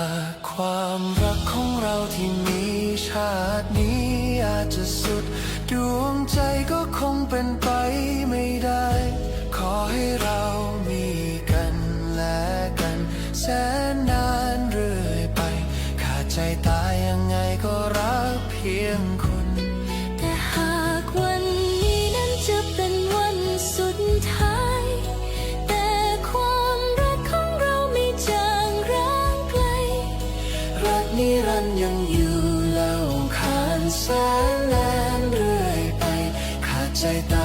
ากความรักของเราที่มีชาตินี้อาจจะสุดดวงใจก็คงเป็นไปไม่ได้ ขอให้เรามีกันและกันแสนนานเรื่อยไปขาดใจตายยังไงก็รักเพียงคุณแต่หากวันนี้นั้นจะเป็นวันสุดท้ายแต่ความรักของเราไม่จางร้างไกลรักนิรันดร์ยังอยู่แล้วคานแสนนานเรื่อยไปขาดใจตาย